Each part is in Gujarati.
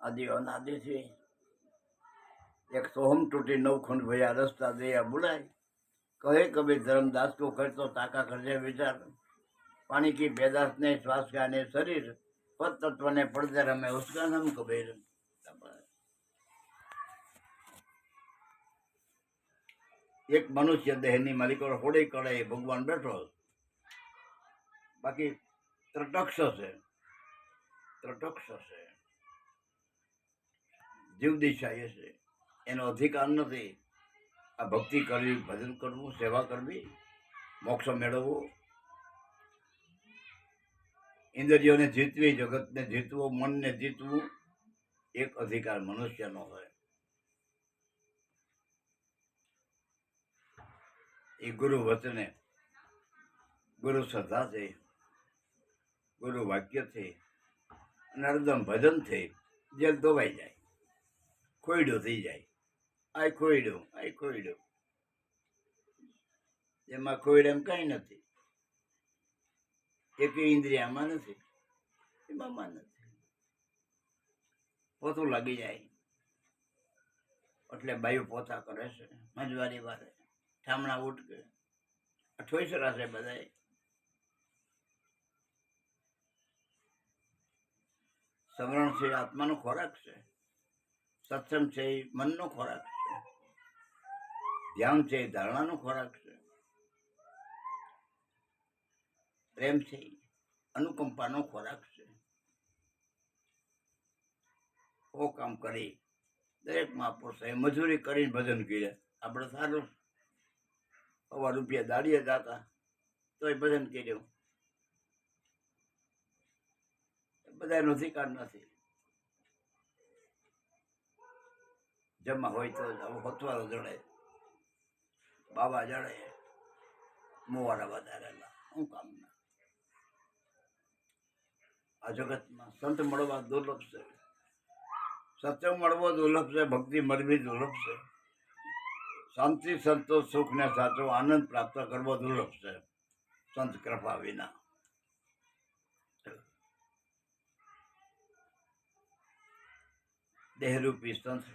આદિ અનાદિથી એક સોહમ તૂટી નવખંડ ભયા રસ્તા દયા બુલાય કહે કબીર ધર્મદાસ को कर तो ताका करजे विचार पानी की बेदास ने श्वास गाने शरीर पद तत्व ने पड़दे रमे उसका नाम कबीर। एक मनुष्य देहनी मालिक होड़ी करे भगवान बैठो बाकी ત્રટક્ષ છે જીવ દિશા એ છે એનો અધિકાર નથી આ ભક્તિ કરવી ભજન કરવું સેવા કરવી મોક્ષ મેળવવો ઇન્દ્રિયોને જીતવી જગતને જીતવું મનને જીતવું એક અધિકાર મનુષ્યનો હોય એ ગુરુ વચને ગુરુ શ્રદ્ધાથી ગુરુ વાક્યથી અને અર્ધમ ભજનથી જેલ ધોવાઈ જાય ખોયડું થઈ જાય આ ખોયડું એમાં ખોયડ એમ કઈ નથી એક ઇન્દ્રિયામાં નથી એમાં નથી પોતું લાગી જાય એટલે બાયુ પોતા કરે છે મંજવારી વારે ઠામણા ઉઠકે અઠોઈસરા છે બધા સમરણ છે આત્માનો ખોરાક છે સત્સંગ છે એ મનનો ખોરાક છે ધ્યાન છે એ ધારણાનો ખોરાક છે પ્રેમ છે અનુકંપાનો ખોરાક છે ઓ કામ કરી દરેક મહાપુરુષે મજૂરી કરીને ભજન કર્યા આપણે સારું સવા રૂપિયા દાડીએ જાતા તોય ભજન કર્યું બધાનો અધિકાર નથી જમા હોય તો હથવારો જડે બાબા જડે મોવારા વધારેલા શું કામના આ જગતમાં સંત મળવા દુર્લભ છે સત્સંગ મળવો દુર્લભ છે ભક્તિ મળવી દુર્લભ છે શાંતિ સંતોષ સુખ ને સાચો આનંદ પ્રાપ્ત કરવો દુર્લભ છે સંત કૃપા વિના દેહરૂપી સંત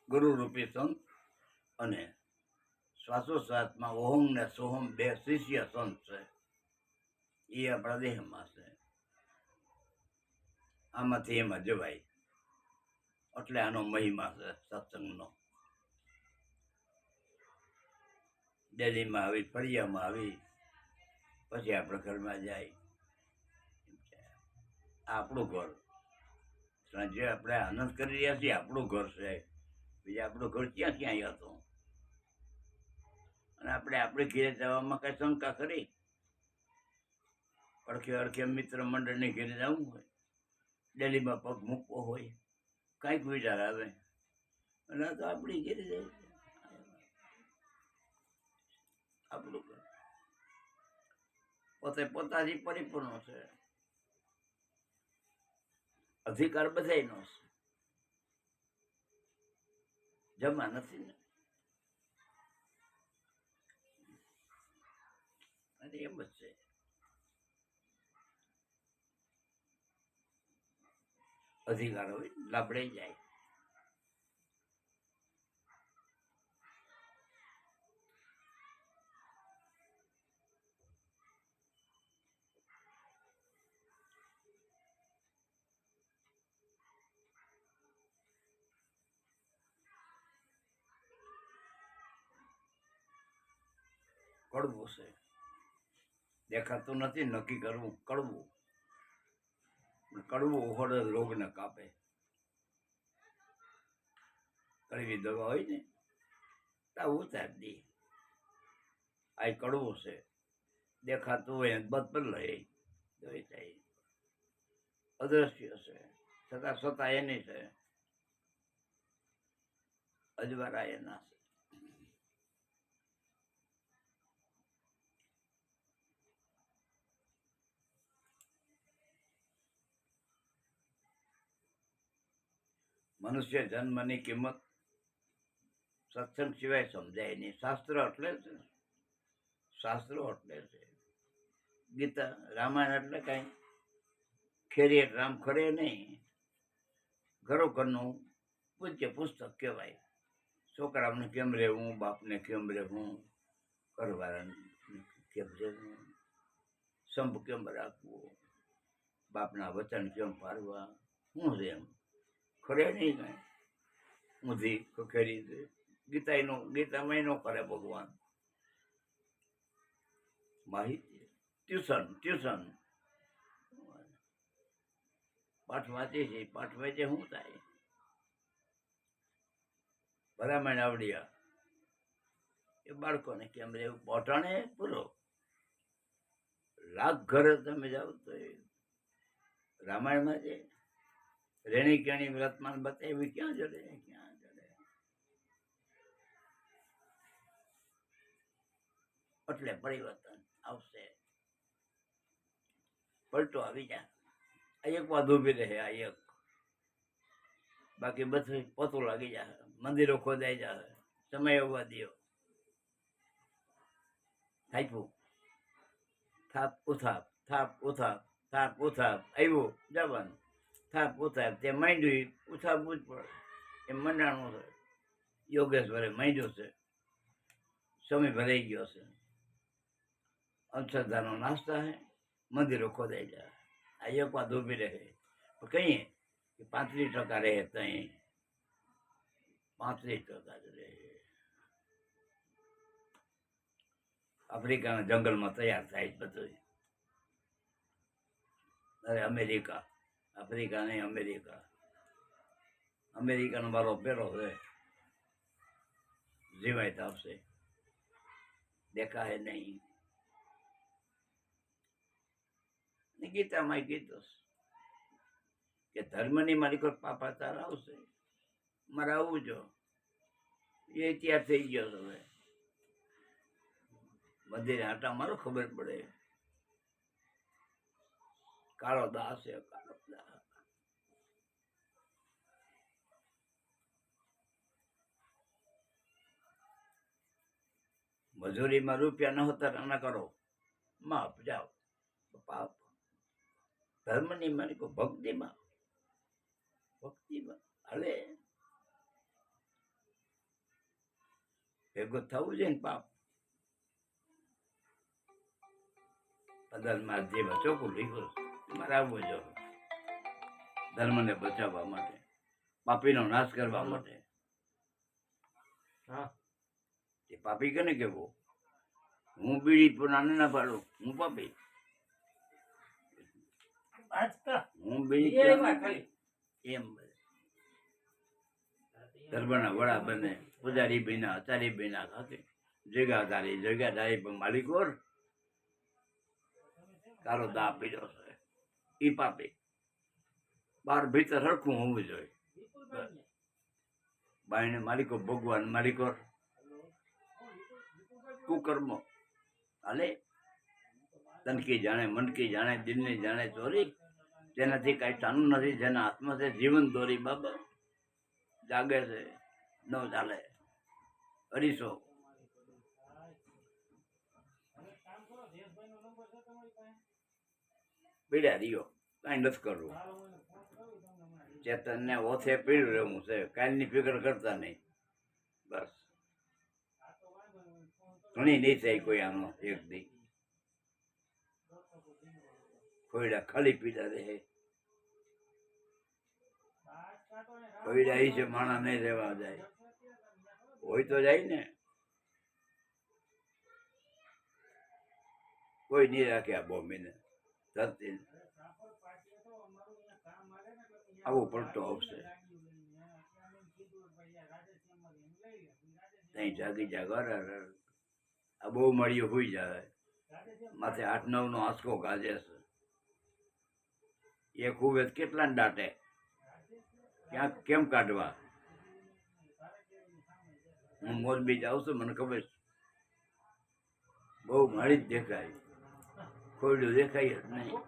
ગુરુરૂપી સંત અને શ્વાસોશ્વાસમાં ઓહમ ને સોહમ બે શિષ્ય સંત છે એ આપણા દેહમાં છે આમાંથી એમાં જવાય એટલે આનો મહિમા છે સત્સંગનો દિલ્હીમાં આવી ફળિયામાં આવી પછી આપણે ઘરમાં જાય આપણું ઘર જે આપણે આનંદ કરી રહ્યા છીએ આપણું ઘર છે બીજા આપણું ઘર ક્યાં હતું અને આપણે ઘેરે જવામાં કઈ શંકા કરી અડખે મિત્ર મંડળને ઘેરે જવું હોય દિલ્હીમાં પગ મૂકવો હોય કઈક વિચાર આવે અને તો આપણી ઘેરે જાય આપણું ઘર પોતે પોતાથી પરિપૂર્ણ છે અધિકાર બધાયનો છે જમા નથી ને એમ જ છે અધિકાર હોય લાભડે જાય કડવું છે દેખાતું નથી નક્કી કરવું કડવું ઉહડ રોગને કાપે કડવી દવા હોય ને તા ઉતાર દી આ કડવું છે દેખાતું હોય બધ બદલાય દવાઈ થાય અદ્રશ્ય છે છતાં એની છે અજવાળા એના છે મનુષ્ય જન્મની કિંમત સત્સંગ સિવાય સમજાય નહીં શાસ્ત્રો એટલે છે ગીતા રામાયણ એટલે કઈ ખેરી રામ ખરે નહીં ઘરોઘરનું પૂજ્ય પુસ્તક કહેવાય. છોકરાઓને કેમ રહેવું, બાપને કેમ રહેવું, ઘરવાળાને કેમ રહેવું, સંપ કેમ રાખવો, બાપના વચન કેમ પાડવા, શું છે એમ ખરે નહીં કાંઈ ઊંધી ખખેરી છે. ગીતામાં ન કરે ભગવાન માહિતી. ટ્યુશન પાઠ વાંચે છે. પાઠ વાંચે શું થાય? ભલામણ આવડ્યા એ બાળકોને કેમ રહેવું પોટાણે પૂરો. લાખ ઘરે તમે જાઓ તો એ રામાયણમાં છે રેણી કેણી વ્રતમાન બતાવી ક્યાં જડે. એટલે પરિવર્તન આવશે, પલટો આવી જાય. આ એક વાત ઉભી રહે, આ એક. બાકી બધું પોતું લાગી જાય, મંદિરો ખોદાઈ જાય, સમય આવવા દો. થાપ્યું, થાપ ઉથાપ, થાપ ઉથાપ, થાપ ઉથાપ, આવ્યું જવાનું, થાપ ઉથાપ. તે માંડ્યું ઉથાપવું જ પડે. એ મંડાણું છે. યોગેશ્વરે માંડ્યું છે, સમય ભરાઈ ગયો છે. અંધશ્રદ્ધાનો નાશ થાય, મંદિરો ખોદાઈ જાય. આ એક વાત ઉભી રહે. કહીએ કે 35% રહે, તઈ 35% જ રહે. આફ્રિકાના જંગલમાં તૈયાર થાય બધું. અરે અમેરિકા, આફ્રિકા નહીં, અમેરિકા. અમેરિકાનો મારો પેલો છે, જીવાય આપશે, દેખાય નહીં. ગીતામાં કીધું કે ધર્મની મારી કોઈ પાપા તાર આવશે, મારે આવવું જો. એ ત્યાં થઈ ગયો હવે. મંદિરે આટા મારો ખબર પડે. કાળો દાસ છે, કાળો દાસ. મજૂરીમાં રૂપિયા ન હોતા ના કરો, માપ જાઓ. પાપ ધર્મની મારી કોઈ ભક્તિમાં હાલે ભેગું થવું જોઈએ ને. પાપ બદલમાં જેવા ચોખ્ખું લીધું મારે આવવું જો, ધર્મને બચાવવા માટે, પાપીનો નાશ કરવા માટે. હા, એ પાપી કેને કેવું? હું બીડી પુરાને ના પાડું, હું પાપી. હું બીડી એમ ધર્મના વડા બને, પૂજારી બિના, આચાર્ય બિના ખાતે જગાધારી પણ માલિકોર કારો દા પીડ્યો છે. ઈ પાપી. બાર ભીતર હરખું હોવું જોઈએ. બાઈને માલિકો ભગવાન, માલિકો કુકર્મો હાલે. તનકી જાણે, મનકી જાણે, દિલની જાણે ચોરી. જેનાથી કઈ ચાનું નથી, જેના હાથમાં છે જીવન દોરી. બાબા જાગે છે, ન ચાલે. અરીસો પીડ્યા રહ્યો, કઈ નથી કરવું. ચેતન ને ઓછે પીડ્યું રહેવું છે, કાલની ફિકર કરતા નહીં. બસ ઘણી નહીં થાય કોઈ આનો એક દી. ખોયડા ખાલી પીડા રહે. ખોયડા એ છે માણા નહીં રહેવા જાય. હોય તો જાય ને, કોઈ નહીં રાખે આ બોમ્બેને ધરતી. આવો પલટો આવશે. ત્યાં જાગી જાગર આ બહુ મળ્યું હોઈ જાય. માથે 8-9 નો આંસકો ગાજે છે. એ ખુબે કેટલા દાટે, ક્યાં કેમ કાઢવા? હું મોરબી જાઉં છું, મને ખબર છે. બહુ મારી જ દેખાય, ખોયડું દેખાય જ નહીં.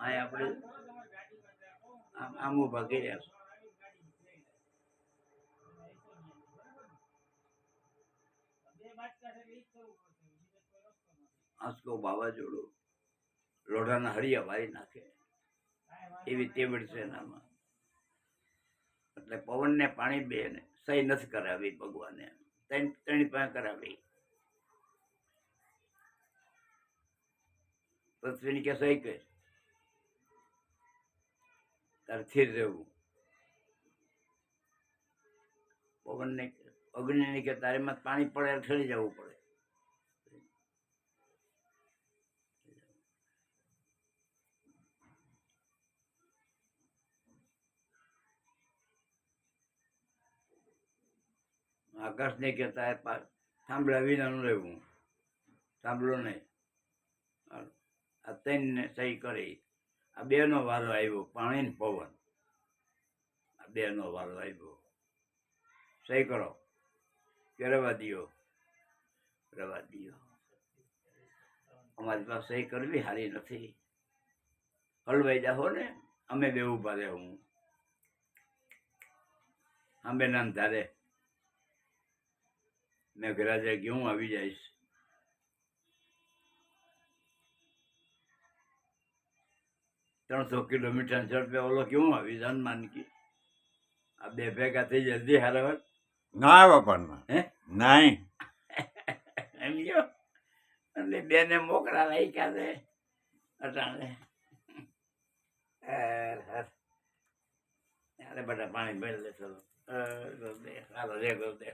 આ આપણે આમ ઉભા કર્યા છે. આંસકો વાવાઝોડું લોઢાના હળિયા વારી નાખે એવી તેવડ છે એનામાં. એટલે પવનને પાણી બે ને સહી નથી કરાવી ભગવાને, ત્રણ પાસે કરાવી. પૃથ્વીની કે સહી કે તારે સ્થિર રહેવું, પવનને અગ્નિની કે તારેમાં પાણી પડે ઠરી જવું પડે. આકાશને કે તારે સાંભળ્યા વિનાનું રહેવું, સાંભળો નહીં. આ ત્રણને સહી કરી. આ બેનો વારો આવ્યો, પાણી ને પવન, આ બેનો વારો આવ્યો. સહી કરો કે રવા દો, રવા દો. અમારી પાસે સહી કરવી સારી નથી. હલવાઈ જાઓ ને, અમે બે ઉભા રહે. હું આંબે નામ ધારે મેઘરાજા કે હું આવી જઈશ. $300 કિલોમીટર ઝડપે ઓલો કેવું આવી હનુમાન કી. આ બે ભેગા થઈ જલ્દી હારવર ના બાપા હે નહીં એમ ગયો. એટલે બેને મોકરા રાખ્યા છે અટાણે. અરે બધા પાણી ભરી લે ચલો. સારો રે